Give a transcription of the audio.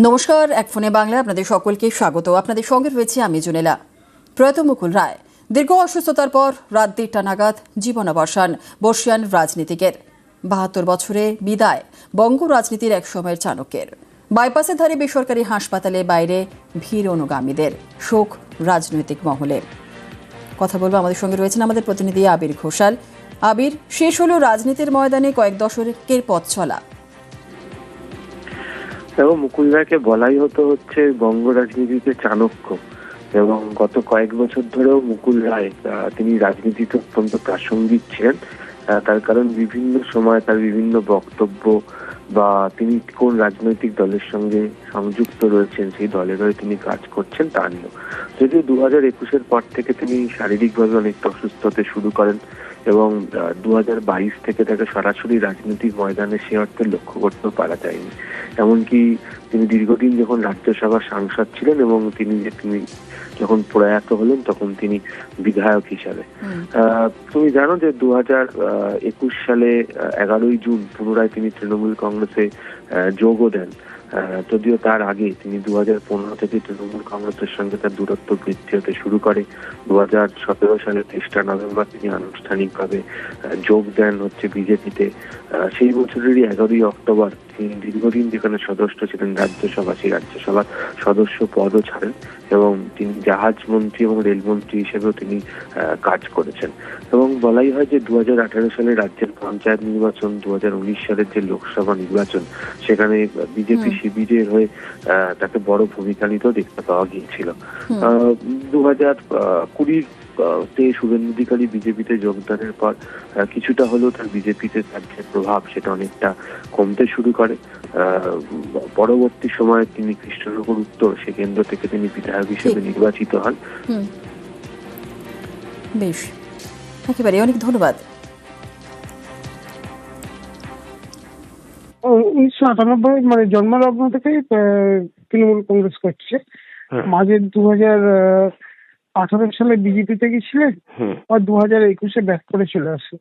নমস্কার, এক ফোনে বাংলা আপনাদের সকলকে স্বাগত। আপনাদের সঙ্গে রয়েছে আমি জুনেলা। প্রয়াত মুকুল রায় দীর্ঘ অসুস্থতার পর রাত 1:30 নাগাদ জীবনাবসান বর্ষিয়ান রাজনীতিকের। 72 বছরে বিদায় বঙ্গ রাজনীতির এক সময়ের চাণক্যের। বাইপাসের ধারে বেসরকারি হাসপাতালে বাইরে ভিড় অনুগামীদের, শোক রাজনৈতিক মহলে। কথা বলবো, আমাদের সঙ্গে রয়েছেন আমাদের প্রতিনিধি আবির ঘোষাল। আবির, শেষ হলো রাজনীতির ময়দানে কয়েক দশকের পথ চলা। এবং মুকুল রায়কে বলাই হচ্ছে বঙ্গ রাজনীতিতে চাণক্য। এবং গত কয়েক বছর ধরেও মুকুল রায় তিনি রাজনীতিতে অত্যন্ত প্রাসঙ্গিক ছিলেন। তার কারণ বিভিন্ন সময় তার বিভিন্ন বক্তব্য বা তিনি কোন রাজনৈতিক দলের সঙ্গে সংযুক্ত রয়েছেন, সেই দলের হয়ে তিনি কাজ করছেন তা নিয়েও। যদিও 2021-এর পর থেকে তিনি শারীরিকভাবে অনেকটা অসুস্থ হতে শুরু করেন এবং 2022 থেকে তাকে সরাসরি রাজনৈতিক ময়দানে সে অর্থে লক্ষ্য করতেও পারা যায়নি। এমনকি তিনি দীর্ঘদিন যখন রাজ্যসভার সাংসদ ছিলেন এবং তিনি যখন প্রয়াত হলেন তখন তিনি বিধায়ক হিসাবে। তুমি জানো যে 2021 সালে 11ই জুন পুনরায় তিনি তৃণমূল কংগ্রেসে যোগও দেন। যদিও তার আগে তিনি 2015 থেকে তৃণমূল কংগ্রেসের সঙ্গে তার দূরত্ব বৃদ্ধি হতে শুরু করে। 2017 সালে 23 নভেম্বর তিনি আনুষ্ঠানিকভাবে যোগ দেন বিজেপিতে। সেই বছরেরই 11ই অক্টোবর তিনি দীর্ঘদিন যেখানে সদস্য ছিলেন রাজ্যসভা, সেই রাজ্যসভার সদস্য পদও ছাড়েন এবং তিনি জাহাজ মন্ত্রী এবং রেলমন্ত্রী হিসেবেও তিনি কাজ করেছেন। এবং বলাই হয় যে 2018 সালে রাজ্যের পঞ্চায়েত নির্বাচন, 2019 সালের যে লোকসভা নির্বাচন, সেখানে বিজেপি শিবিরের হয়ে তাকে বড় ভূমিকা নিতেও দেখতে পাওয়া গিয়েছিল। 2020 তে শুভেন্দু অধিকারী বিজেপিতে যোগদানের পর কিছুটা হলেও তার বিজেপিতে তার যে প্রভাব সেটা অনেকটা কমতে শুরু করে। পরবর্তী সময়ে তিনি কৃষ্ণনগর উত্তর সে কেন্দ্র থেকে তিনি বিধায়ক হিসেবে নির্বাচিত হন। বেশ, একেবারে অনেক ধন্যবাদ। 1998 জন্মলগ্ন থেকে তৃণমূল কংগ্রেস করছে। মাঝে 2018 সালে বিজেপিতে গেছিলেন আর 2021-এ ব্যাক করে চলে আসে।